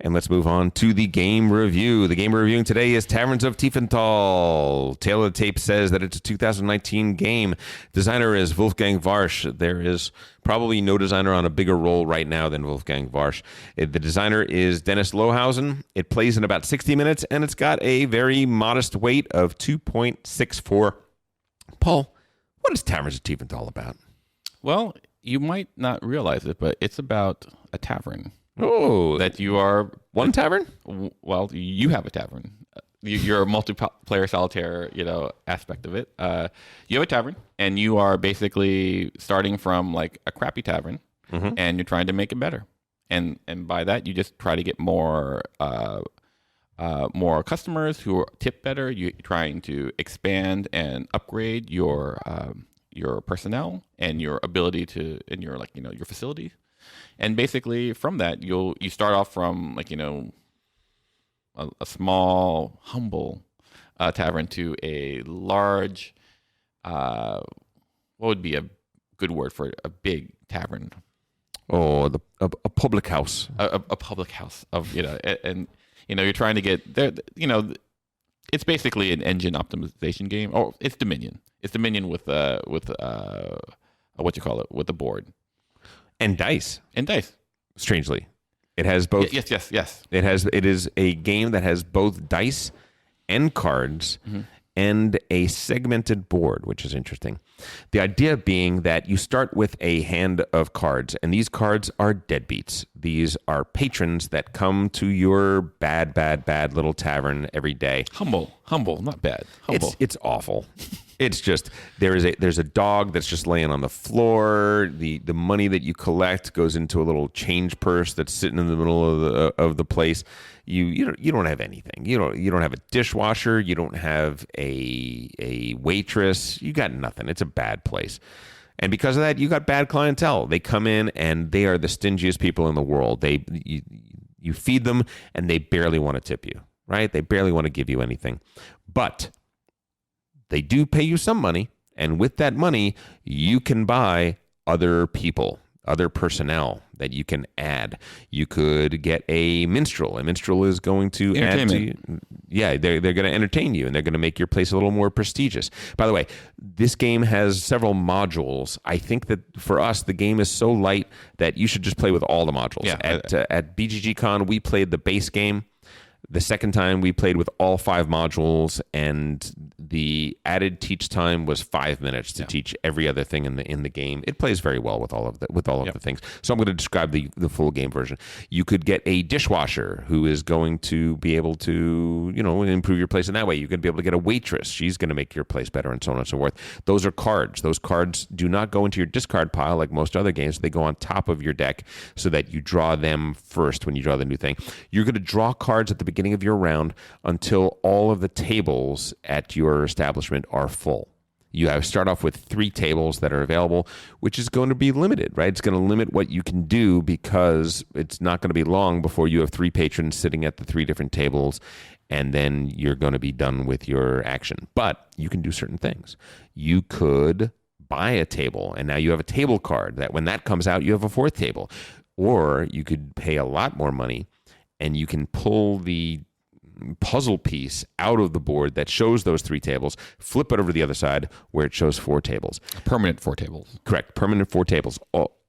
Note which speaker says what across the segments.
Speaker 1: And let's move on to the game review. The game we're reviewing today is Taverns of Tiefenthal. Tale of the Tape says that it's a 2019 game. Designer is Wolfgang Warsch. There is probably no designer on a bigger role right now than Wolfgang Warsch. The designer is Dennis Lohausen. It plays in about 60 minutes, and it's got a very modest weight of 2.64. Paul, what is Taverns of Tiefenthal about?
Speaker 2: Well, you might not realize it, but it's about a tavern.
Speaker 1: Oh,
Speaker 2: That you are
Speaker 1: one tavern?
Speaker 2: Well, you have a tavern. You're a multiplayer solitaire, aspect of it. You have a tavern, and you are basically starting from like a crappy tavern, and you're trying to make it better. And by that, you just try to get more customers who tip better. You're trying to expand and upgrade your personnel and your ability to, and your your facilities. And basically, from that, you start off from a small, humble tavern to a large. What would be a good word for it? A big tavern?
Speaker 1: Oh, a public house.
Speaker 2: A public house of and you're trying to get there. It's basically an engine optimization game. Oh, it's Dominion. It's Dominion with what you call it, with the board.
Speaker 1: And dice. Strangely, it has both.
Speaker 2: Yes.
Speaker 1: It is a game that has both dice and cards and a segmented board, which is interesting. The idea being that you start with a hand of cards, and these cards are deadbeats. These are patrons that come to your bad little tavern every day.
Speaker 2: Humble, not bad. Humble.
Speaker 1: It's awful. It's just there's a dog that's just laying on the floor. The money that you collect goes into a little change purse that's sitting in the middle of the place. You don't have anything. You don't have a dishwasher. You don't have a waitress. You got nothing. It's a bad place. And because of that, you got bad clientele. They come in and they are the stingiest people in the world. You feed them and they barely want to tip you, right? They barely want to give you anything. But they do pay you some money, and with that money, you can buy other people, other personnel that you can add. You could get a minstrel. A minstrel is going to add to you. Yeah, they're going to entertain you, and they're going to make your place a little more prestigious. By the way, this game has several modules. I think that for us, the game is so light that you should just play with all the modules.
Speaker 2: Yeah.
Speaker 1: At BGG Con, we played the base game. The second time we played with all 5 modules, and the added teach time was 5 minutes to teach every other thing in the game. It plays very well with all of the things. So I'm going to describe the full game version. You could get a dishwasher who is going to be able to improve your place in that way. You could be able to get a waitress. She's going to make your place better, and so on and so forth. Those are cards. Those cards do not go into your discard pile like most other games. They go on top of your deck so that you draw them first when you draw the new thing. You're going to draw cards at the beginning of your round until all of the tables at your establishment are full. You start off with 3 tables that are available, which is going to be limited, right? It's going to limit what you can do because it's not going to be long before you have 3 patrons sitting at the 3 different tables, and then you're going to be done with your action. But you can do certain things. You could buy a table, and now you have a table card that when that comes out, you have a 4th table. Or you could pay a lot more money, and you can pull the puzzle piece out of the board that shows those 3 tables, flip it over to the other side where it shows 4 tables.
Speaker 2: Permanent 4 tables.
Speaker 1: Correct. Permanent 4 tables.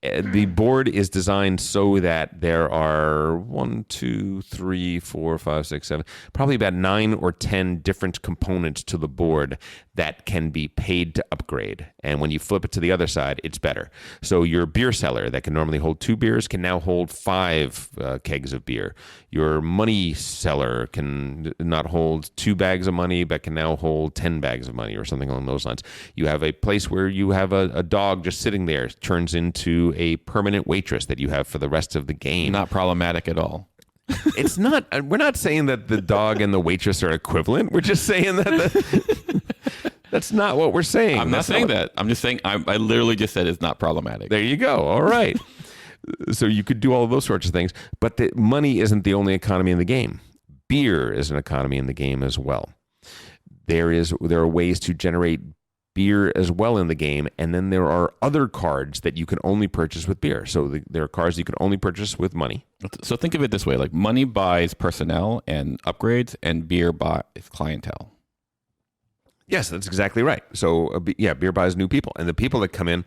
Speaker 1: The board is designed so that there are 1, 2, 3, 4, 5, 6, 7, probably about 9 or 10 different components to the board that can be paid to upgrade. And when you flip it to the other side, it's better. So your beer cellar that can normally hold 2 beers can now hold 5 kegs of beer. Your money cellar can not hold 2 bags of money, but can now hold 10 bags of money or something along those lines. You have a place where you have a dog just sitting there, turns into a permanent waitress that you have for the rest of the game.
Speaker 2: Not problematic at all.
Speaker 1: It's not. We're not saying that the dog and the waitress are equivalent. We're just saying that that's not what we're saying.
Speaker 2: I'm not saying that. I'm just saying I literally just said it's not problematic.
Speaker 1: There you go. All right. So you could do all of those sorts of things. But the money isn't the only economy in the game. Beer is an economy in the game as well. There are ways to generate beer as well in the game, and then there are other cards that you can only purchase with beer. So there are cards you can only purchase with money.
Speaker 2: So think of it this way: like money buys personnel and upgrades, and beer buys clientele.
Speaker 1: Yes, that's exactly right. So beer buys new people, and the people that come in,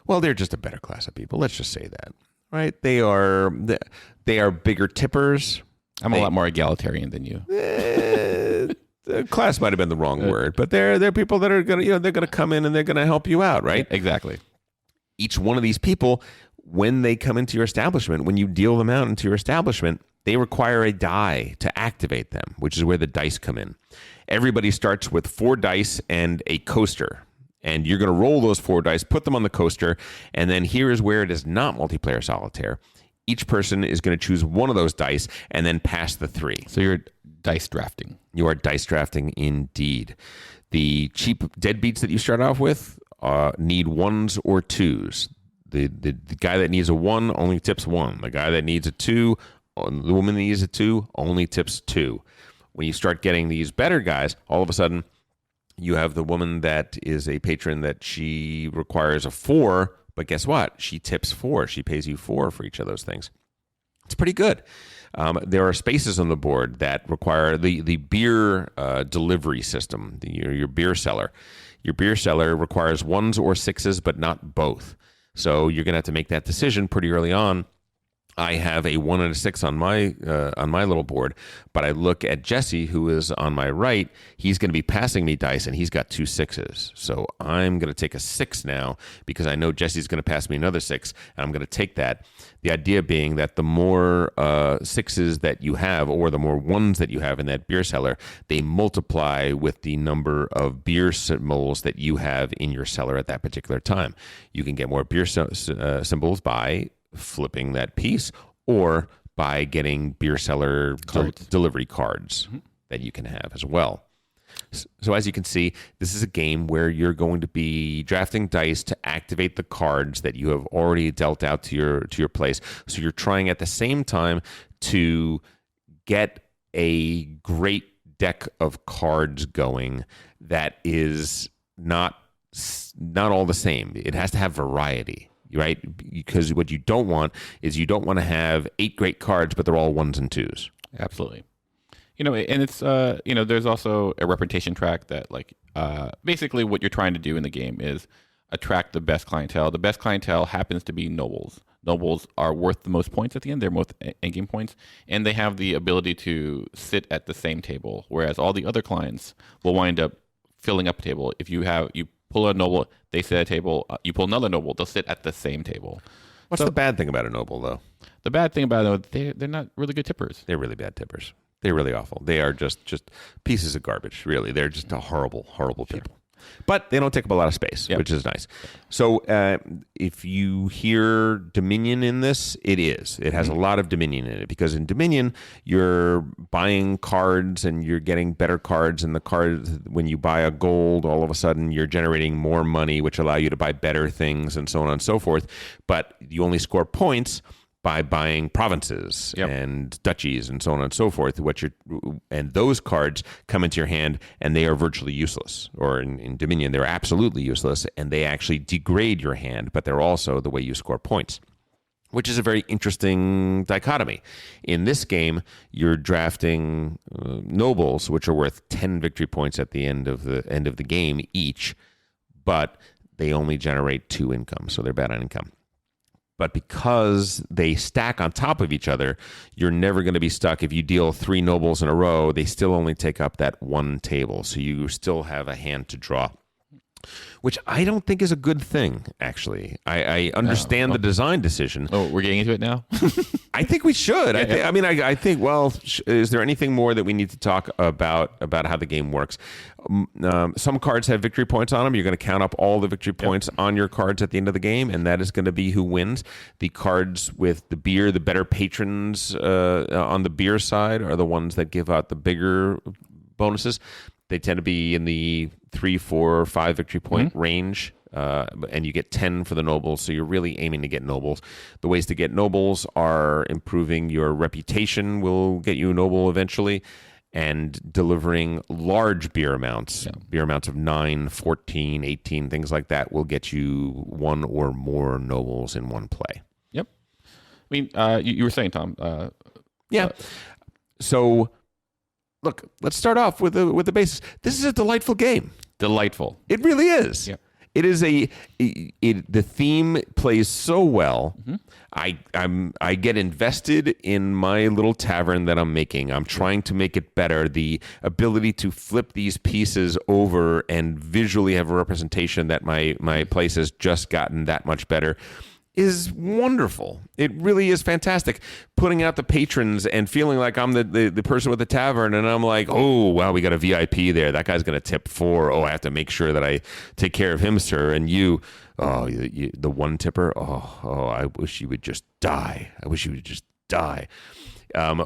Speaker 1: well, they're just a better class of people. Let's just say that, right? They are bigger tippers.
Speaker 2: I'm a lot more egalitarian than you.
Speaker 1: Class might have been the wrong word, but they're people that are gonna they're gonna come in and they're gonna help you out, right?
Speaker 2: Exactly.
Speaker 1: Each one of these people, when they come into your establishment, when you deal them out into your establishment, they require a die to activate them, which is where the dice come in. Everybody starts with 4 dice and a coaster. And you're going to roll those 4 dice, put them on the coaster, and then here is where it is not multiplayer solitaire. Each person is going to choose one of those dice and then pass the 3.
Speaker 2: So you're dice drafting.
Speaker 1: You are dice drafting indeed. The cheap deadbeats that you start off with need 1s or 2s. The guy that needs a 1 only tips 1. The guy that needs a 2, the woman that needs a 2 only tips 2. When you start getting these better guys, all of a sudden you have the woman that is a patron that she requires a 4, but guess what? She tips 4. She pays you 4 for each of those things. It's pretty good. There are spaces on the board that require the beer delivery system, your beer cellar. Your beer cellar requires 1s or 6s, but not both. So you're going to have to make that decision pretty early on. I have a 1 and a 6 on my little board, but I look at Jesse, who is on my right. He's going to be passing me dice, and he's got 2 6s. So I'm going to take a 6 now because I know Jesse's going to pass me another 6, and I'm going to take that. The idea being that the more 6s that you have, or the more 1s that you have in that beer cellar, they multiply with the number of beer symbols that you have in your cellar at that particular time. You can get more beer symbols by flipping that piece or by getting beer cellar delivery cards that you can have as well. So as you can see, this is a game where you're going to be drafting dice to activate the cards that you have already dealt out to your place. So you're trying at the same time to get a great deck of cards going that is not all the same. It has to have variety. Right? Because what you don't want is you don't want to have 8 great cards, but they're all 1s and 2s.
Speaker 2: Absolutely. And it's, there's also a reputation track that, like, basically what you're trying to do in the game is attract the best clientele. The best clientele happens to be nobles. Nobles are worth the most points at the end. They're most endgame points, and they have the ability to sit at the same table, whereas all the other clients will wind up filling up a table. If you pull a noble, they sit at a table. You pull another noble, they'll sit at the same table.
Speaker 1: What's the bad thing about a noble, though?
Speaker 2: The bad thing about it, they're not really good tippers.
Speaker 1: They're really bad tippers. They're really awful. They are just pieces of garbage, really. They're just a horrible, horrible people. But they don't take up a lot of space, which is nice. So if you hear Dominion in this, it is. It has a lot of Dominion in it, because in Dominion, you're buying cards and you're getting better cards, and the cards, when you buy a gold, all of a sudden you're generating more money, which allow you to buy better things and so on and so forth. But you only score points by buying provinces and duchies and so on and so forth. And those cards come into your hand and they are virtually useless. Or in Dominion, they're absolutely useless, and they actually degrade your hand, but they're also the way you score points, which is a very interesting dichotomy. In this game, you're drafting nobles, which are worth 10 victory points at the end of the game each, but they only generate 2 income, so they're bad on income. But because they stack on top of each other, you're never going to be stuck. If you deal 3 nobles in a row, they still only take up that 1 table. So you still have a hand to draw, which I don't think is a good thing, actually. I understand the design decision.
Speaker 2: Oh, we're getting into it now?
Speaker 1: I think we should. I think, well, is there anything more that we need to talk about how the game works? Some cards have victory points on them. You're going to count up all the victory points on your cards at the end of the game, and that is going to be who wins. The cards with the beer, the better patrons on the beer side are the ones that give out the bigger bonuses. They tend to be in the 3, 4, 5 victory point range, and you get 10 for the nobles, so you're really aiming to get nobles. The ways to get nobles are improving your reputation will get you a noble eventually, and delivering large beer amounts. Beer amounts of 9, 14, 18, things like that will get you one or more nobles in one play.
Speaker 2: Yep. I mean, you were saying, Tom.
Speaker 1: So, look, let's start off with the basis. This is a delightful game.
Speaker 2: Delightful.
Speaker 1: It really is.
Speaker 2: Yep.
Speaker 1: It is the theme plays so well. I get invested in my little tavern that I'm making. I'm trying to make it better. The ability to flip these pieces over and visually have a representation that my place has just gotten that much better is wonderful. It really is fantastic. Putting out the patrons and feeling like I'm the person with the tavern, and I'm like, oh, wow, we got a VIP there. That guy's going to tip 4. Oh, I have to make sure that I take care of him, sir. And you, the one tipper, I wish you would just die. I wish you would just die.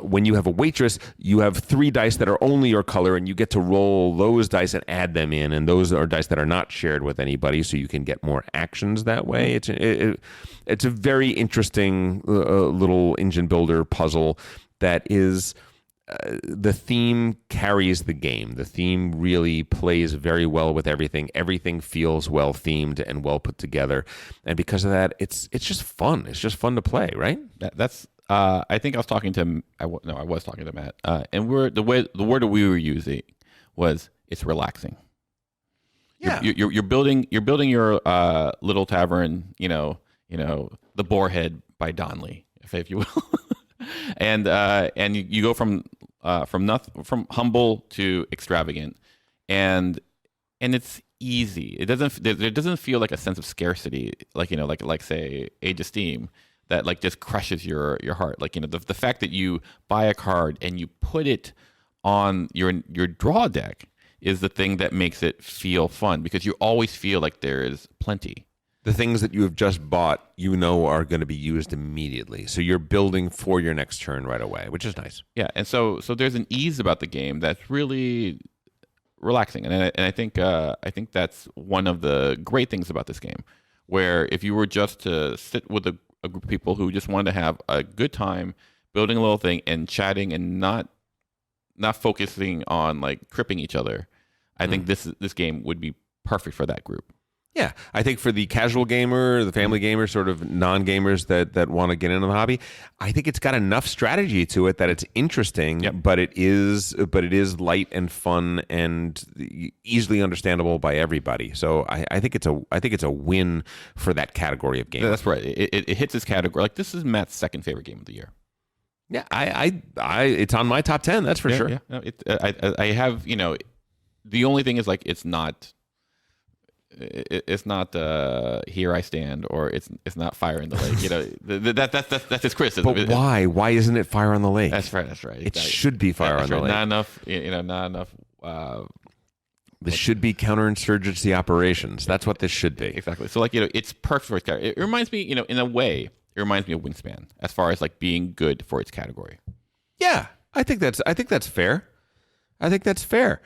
Speaker 1: When you have a waitress, you have 3 dice that are only your color, and you get to roll those dice and add them in. And those are dice that are not shared with anybody, so you can get more actions that way. It's a very interesting little engine builder puzzle that is. The theme carries the game. The theme really plays very well with everything. Everything feels well themed and well put together, and because of that, it's just fun. It's just fun to play, right?
Speaker 2: That's. I think I was talking to. I was talking to Matt, and the word that we were using was it's relaxing.
Speaker 1: Yeah,
Speaker 2: you're building your little tavern. You know, the Boarhead by Donley, if you will, and you go from humble to extravagant, and it's easy. It doesn't feel like a sense of scarcity, like say Age of Steam, that like just crushes your heart. Like, the fact that you buy a card and you put it on your draw deck is the thing that makes it feel fun, because you always feel like there is plenty.
Speaker 1: The things that you have just bought, are going to be used immediately. So you're building for your next turn right away, which is nice.
Speaker 2: Yeah, and so there's an ease about the game that's really relaxing, and I think that's one of the great things about this game. Where if you were just to sit with a group of people who just wanted to have a good time building a little thing and chatting and not focusing on like tripping each other, I think this game would be perfect for that group.
Speaker 1: Yeah, I think for the casual gamer, the family gamer, sort of non-gamers that want to get into the hobby, I think it's got enough strategy to it that it's interesting, but it is light and fun and easily understandable by everybody. So I think it's a win for that category of game.
Speaker 2: That's right. It hits its category. Like, this is Matt's second favorite game of the year.
Speaker 1: Yeah, I it's on my top 10. That's for sure.
Speaker 2: Yeah, no, I have, the only thing is like it's not Here I Stand, or it's not Fire in the Lake. That's his criticism.
Speaker 1: But why? Why isn't it Fire on the Lake?
Speaker 2: That's right.
Speaker 1: It should be Fire on the Lake.
Speaker 2: Not enough. Not enough.
Speaker 1: This should be counterinsurgency operations. That's what this should be.
Speaker 2: Exactly. So it's perfect for its category. It reminds me, in a way, it reminds me of Wingspan as far as like being good for its category.
Speaker 1: Yeah, I think that's fair. I think that's fair.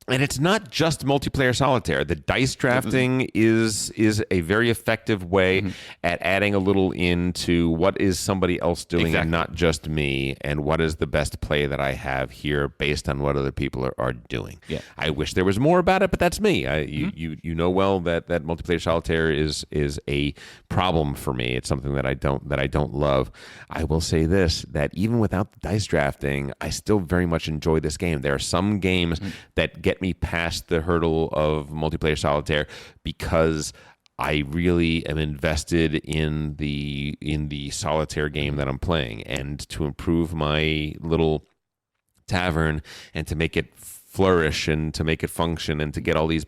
Speaker 1: And it's not just multiplayer solitaire. The dice drafting is a very effective way at adding a little into what is somebody else doing and not just me, and what is the best play that I have here based on what other people are doing. Yeah. I wish there was more about it, but that's me. You know well that multiplayer solitaire is a problem for me. It's something that I don't love. I will say this, that even without the dice drafting, I still very much enjoy this game. There are some games that get me past the hurdle of multiplayer solitaire because I really am invested in the solitaire game that I'm playing, and to improve my little tavern and to make it flourish and to make it function and to get all these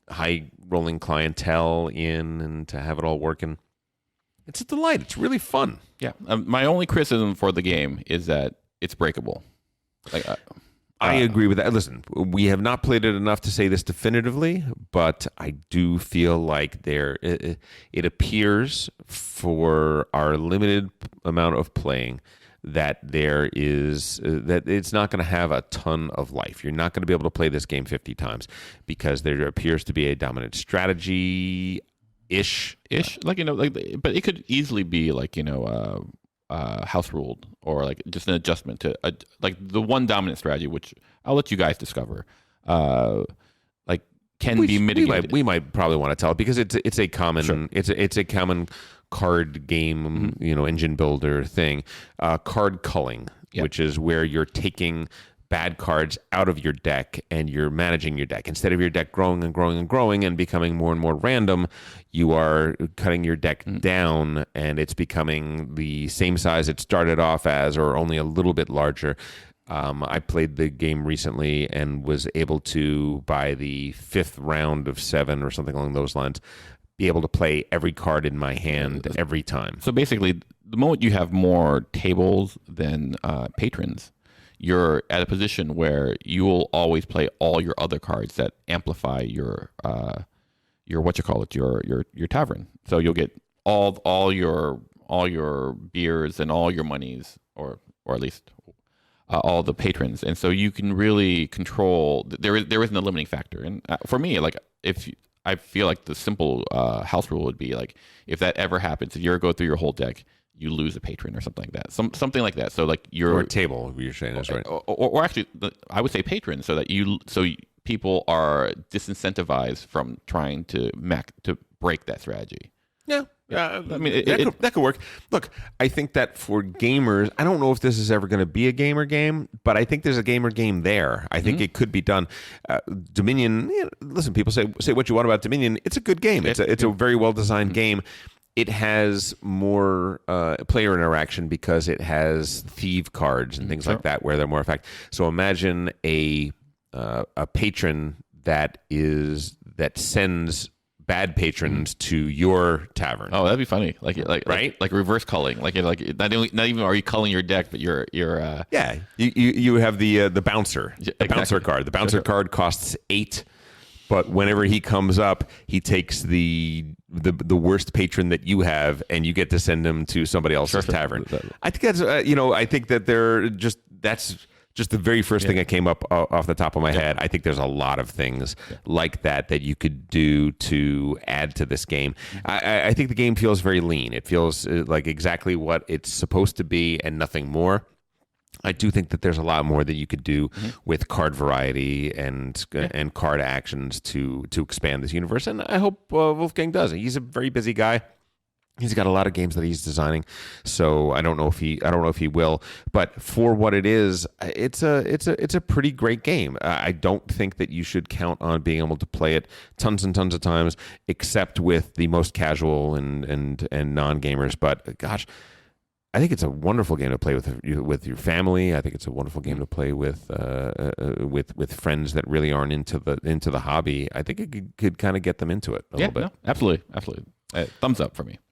Speaker 1: high rolling clientele in and to have it all working. It's a delight. It's really fun.
Speaker 2: Yeah. My only criticism for the game is that it's breakable.
Speaker 1: I agree with that. Listen, we have not played it enough to say this definitively, but I do feel like it appears for our limited amount of playing that that it's not going to have a ton of life. You're not going to be able to play this game 50 times because there appears to be a dominant strategy ish,
Speaker 2: but it could easily be like house ruled, or like just an adjustment to like the one dominant strategy, which I'll let you guys discover. Like can be mitigated.
Speaker 1: We might probably want to tell it because it's a common it's a common card game, engine builder thing. Card culling, which is where you're taking bad cards out of your deck and you're managing your deck. Instead of your deck growing and growing and growing and becoming more and more random, you are cutting your deck down and it's becoming the same size it started off as or only a little bit larger. I played the game recently and was able to, by the 5th round of 7 or something along those lines, be able to play every card in my hand every time.
Speaker 2: So basically, the moment you have more tables than patrons, you're at a position where you will always play all your other cards that amplify your your tavern. So you'll get all your beers and all your monies, or at least all the patrons, and so you can really control. There isn't a limiting factor, and for me, like I feel like the simple house rule would be like if that ever happens, if you go through your whole deck, you lose a patron or something like that. Something like that. So like
Speaker 1: or a table, you're saying is right.
Speaker 2: Or actually, I would say patron, so that people are disincentivized from trying to break that strategy.
Speaker 1: Yeah. I mean, that could work. Look, I think that for gamers, I don't know if this is ever going to be a gamer game, but I think there's a gamer game there. I think it could be done. Dominion, listen, people say what you want about Dominion. It's a good game. It's a very well designed game. It has more player interaction because it has thief cards and things like that, where they're more effective. So imagine a patron that sends bad patrons to your tavern.
Speaker 2: Oh, that'd be funny. Like
Speaker 1: right?
Speaker 2: Like reverse culling. Like not even are you culling your deck, but you're
Speaker 1: you have the bouncer, bouncer card. The bouncer card costs 8, but whenever he comes up, he takes the worst patron that you have, and you get to send him to somebody else's tavern. I think that's I think that that's just the very first thing that came up off the top of my head. I think there's a lot of things like that you could do to add to this game. I think the game feels very lean. It feels like exactly what it's supposed to be and nothing more. I do think that there's a lot more that you could do with card variety and card actions to expand this universe. And I hope Wolfgang does. He's a very busy guy. He's got a lot of games that he's designing, so I don't know if he will. But for what it is, it's a pretty great game. I don't think that you should count on being able to play it tons and tons of times, except with the most casual and non-gamers. But gosh, I think it's a wonderful game to play with your family. I think it's a wonderful game to play with friends that really aren't into the hobby. I think it could kind of get them into it a little bit.
Speaker 2: No, absolutely. Thumbs up for me.